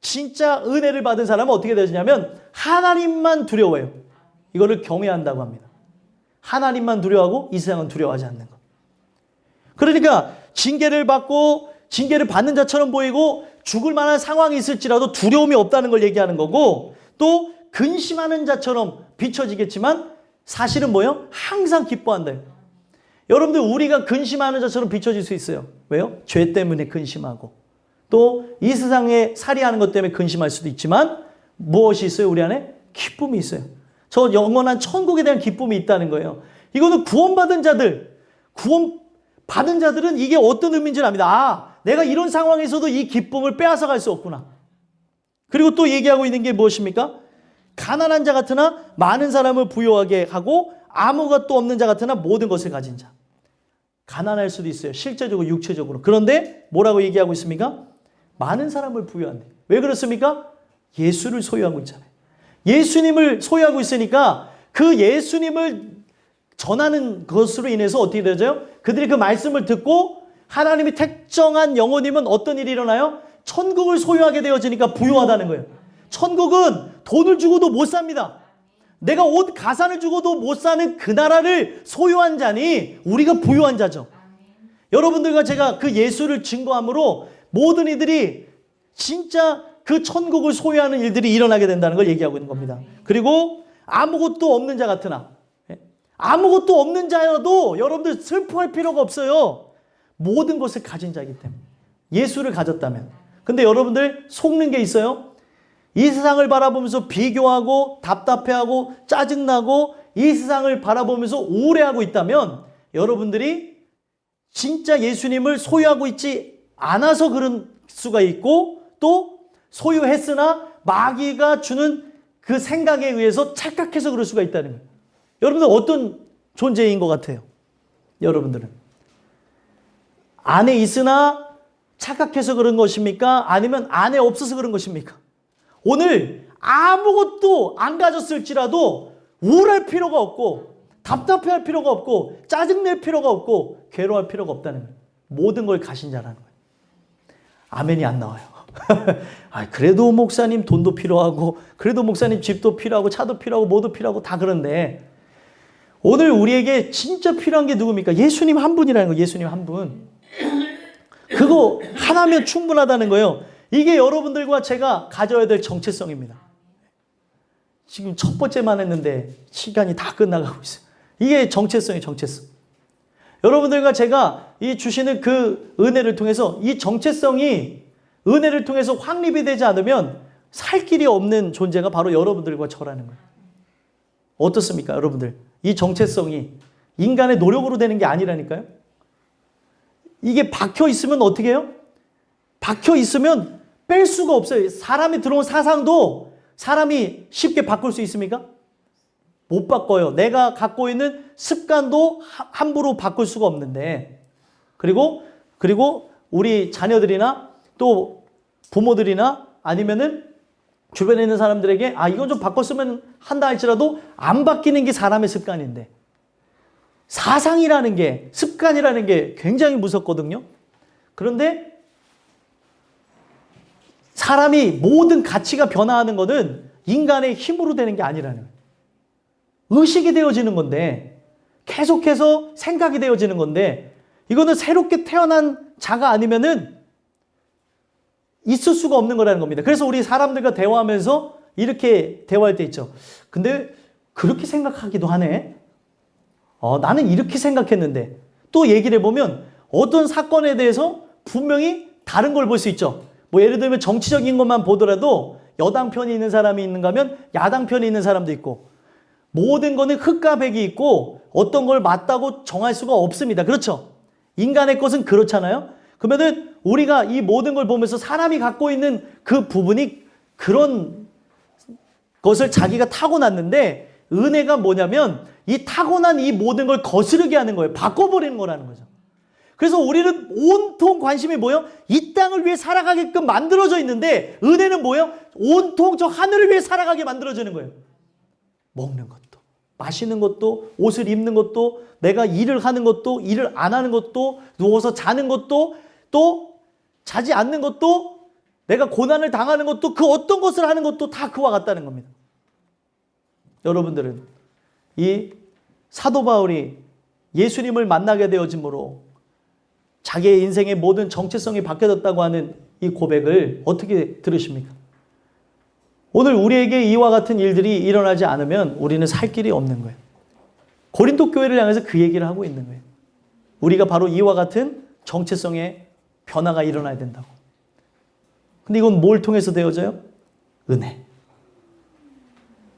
진짜 은혜를 받은 사람은 어떻게 되느냐면 하나님만 두려워해요. 이거를 경외한다고 합니다. 하나님만 두려워하고 이 세상은 두려워하지 않는 것. 그러니까 징계를 받고 징계를 받는 자처럼 보이고 죽을 만한 상황이 있을지라도 두려움이 없다는 걸 얘기하는 거고, 또 근심하는 자처럼 비춰지겠지만 사실은 뭐예요? 항상 기뻐한다. 여러분들 우리가 근심하는 자처럼 비춰질 수 있어요. 왜요? 죄 때문에 근심하고 또 이 세상에 살이하는 것 때문에 근심할 수도 있지만 무엇이 있어요? 우리 안에 기쁨이 있어요. 저 영원한 천국에 대한 기쁨이 있다는 거예요. 이거는 구원받은 자들, 구원받은 자들은 이게 어떤 의미인지 압니다. 내가 이런 상황에서도 이 기쁨을 빼앗아 갈 수 없구나. 그리고 또 얘기하고 있는 게 무엇입니까? 가난한 자 같으나 많은 사람을 부유하게 하고 아무것도 없는 자 같으나 모든 것을 가진 자. 가난할 수도 있어요. 실제적으로 육체적으로. 그런데 뭐라고 얘기하고 있습니까? 많은 사람을 부유한대. 왜 그렇습니까? 예수를 소유하고 있잖아요. 예수님을 소유하고 있으니까 그 예수님을 전하는 것으로 인해서 어떻게 되죠? 그들이 그 말씀을 듣고 하나님이 택정한 영혼이면 어떤 일이 일어나요? 천국을 소유하게 되어지니까 부유하다는 거예요. 천국은 돈을 주고도 못 삽니다. 내가 옷 가산을 주고도 못 사는 그 나라를 소유한 자니 우리가 부유한 자죠. 여러분들과 제가 그 예수를 증거함으로 모든 이들이 진짜 그 천국을 소유하는 일들이 일어나게 된다는 걸 얘기하고 있는 겁니다. 그리고 아무것도 없는 자 같으나, 아무것도 없는 자여도 여러분들 슬퍼할 필요가 없어요. 모든 것을 가진 자이기 때문에. 예수를 가졌다면. 근데 여러분들 속는 게 있어요. 이 세상을 바라보면서 비교하고 답답해하고 짜증나고 이 세상을 바라보면서 우울해하고 있다면 여러분들이 진짜 예수님을 소유하고 있지 않아서 그런 수가 있고, 또 소유했으나 마귀가 주는 그 생각에 의해서 착각해서 그럴 수가 있다는 거예요. 여러분들 어떤 존재인 것 같아요? 여러분들은 안에 있으나 착각해서 그런 것입니까? 아니면 안에 없어서 그런 것입니까? 오늘 아무것도 안 가졌을지라도 우울할 필요가 없고 답답해할 필요가 없고 짜증낼 필요가 없고 괴로워할 필요가 없다는 거예요. 모든 걸 가신 자라는 거예요. 아멘이 안 나와요. 그래도 목사님 돈도 필요하고 그래도 목사님 집도 필요하고 차도 필요하고 뭐도 필요하고 다 그런데 오늘 우리에게 진짜 필요한 게 누굽니까? 예수님 한 분이라는 거예요. 예수님 한 분. 그거 하나면 충분하다는 거예요. 이게 여러분들과 제가 가져야 될 정체성입니다. 지금 첫 번째만 했는데 시간이 다 끝나가고 있어요. 이게 정체성이에요. 정체성. 여러분들과 제가 이 주시는 그 은혜를 통해서 이 정체성이 은혜를 통해서 확립이 되지 않으면 살 길이 없는 존재가 바로 여러분들과 저라는 거예요. 어떻습니까? 여러분들. 이 정체성이 인간의 노력으로 되는 게 아니라니까요. 이게 박혀 있으면 어떻게 해요? 박혀 있으면 뺄 수가 없어요. 사람이 들어온 사상도 사람이 쉽게 바꿀 수 있습니까? 못 바꿔요. 내가 갖고 있는 습관도 함부로 바꿀 수가 없는데, 그리고 우리 자녀들이나 또 부모들이나 아니면은 주변에 있는 사람들에게 이건 좀 바꿨으면 한다 할지라도 안 바뀌는 게 사람의 습관인데, 사상이라는 게, 습관이라는 게 굉장히 무섭거든요. 그런데 사람이 모든 가치가 변화하는 것은 인간의 힘으로 되는 게 아니라는 거예요. 의식이 되어지는 건데, 계속해서 생각이 되어지는 건데, 이거는 새롭게 태어난 자가 아니면은 있을 수가 없는 거라는 겁니다. 그래서 우리 사람들과 대화하면서 이렇게 대화할 때 있죠. 근데 그렇게 생각하기도 하네. 나는 이렇게 생각했는데. 또 얘기를 해보면 어떤 사건에 대해서 분명히 다른 걸 볼 수 있죠. 뭐 예를 들면 정치적인 것만 보더라도 여당 편이 있는 사람이 있는가 하면 야당 편이 있는 사람도 있고, 모든 거는 흑과 백이 있고 어떤 걸 맞다고 정할 수가 없습니다. 그렇죠? 인간의 것은 그렇잖아요. 그러면은 우리가 이 모든 걸 보면서 사람이 갖고 있는 그 부분이 그런 것을 자기가 타고났는데, 은혜가 뭐냐면 이 타고난 이 모든 걸 거스르게 하는 거예요. 바꿔버리는 거라는 거죠. 그래서 우리는 온통 관심이 뭐예요? 이 땅을 위해 살아가게끔 만들어져 있는데, 은혜는 뭐예요? 온통 저 하늘을 위해 살아가게 만들어지는 거예요. 먹는 것도, 마시는 것도, 옷을 입는 것도, 내가 일을 하는 것도, 일을 안 하는 것도, 누워서 자는 것도, 또 자지 않는 것도, 내가 고난을 당하는 것도, 그 어떤 것을 하는 것도 다 그와 같다는 겁니다. 여러분들은 이 사도 바울이 예수님을 만나게 되어짐으로 자기의 인생의 모든 정체성이 바뀌어졌다고 하는 이 고백을 어떻게 들으십니까? 오늘 우리에게 이와 같은 일들이 일어나지 않으면 우리는 살 길이 없는 거예요. 고린도 교회를 향해서 그 얘기를 하고 있는 거예요. 우리가 바로 이와 같은 정체성의 변화가 일어나야 된다고. 근데 이건 뭘 통해서 되어져요? 은혜.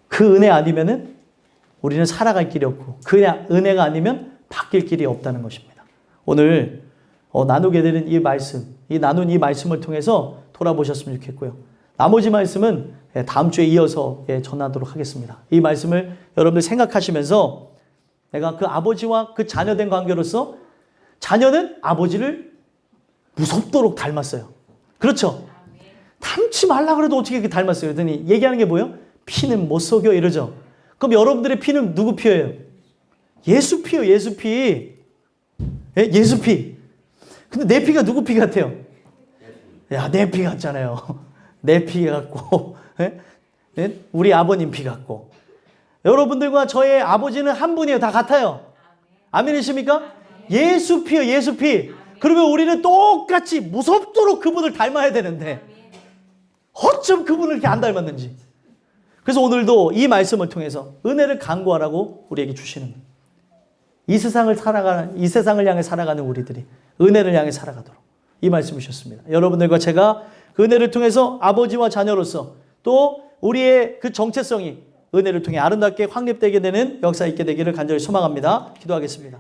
그 은혜 아니면은 우리는 살아갈 길이 없고, 그 은혜가 아니면 바뀔 길이 없다는 것입니다. 오늘 나누게 되는 이 말씀, 나눈 이 말씀을 통해서 돌아보셨으면 좋겠고요. 나머지 말씀은 다음 주에 이어서 전하도록 하겠습니다. 이 말씀을 여러분들 생각하시면서, 내가 그 아버지와 그 자녀된 관계로서 자녀는 아버지를 무섭도록 닮았어요. 그렇죠? 닮지 말라 그래도 어떻게 이렇게 닮았어요? 그랬더니 얘기하는 게 뭐예요? 피는 못 속여 이러죠. 그럼 여러분들의 피는 누구 피예요? 예수 피요, 예수 피. 예수 피. 근데 내 피가 누구 피 같아요? 야, 내 피 같잖아요. 내 피 같고, 우리 아버님 피 같고. 여러분들과 저의 아버지는 한 분이에요. 다 같아요. 아멘이십니까? 예수 피요, 예수 피. 그러면 우리는 똑같이 무섭도록 그분을 닮아야 되는데, 어쩜 그분을 이렇게 안 닮았는지. 그래서 오늘도 이 말씀을 통해서 은혜를 간구하라고 우리에게 주시는 거예요. 이 세상을 향해 살아가는 우리들이 은혜를 향해 살아가도록 이 말씀을 주셨습니다. 여러분들과 제가 그 은혜를 통해서 아버지와 자녀로서, 또 우리의 그 정체성이 은혜를 통해 아름답게 확립되게 되는 역사 있게 되기를 간절히 소망합니다. 기도하겠습니다.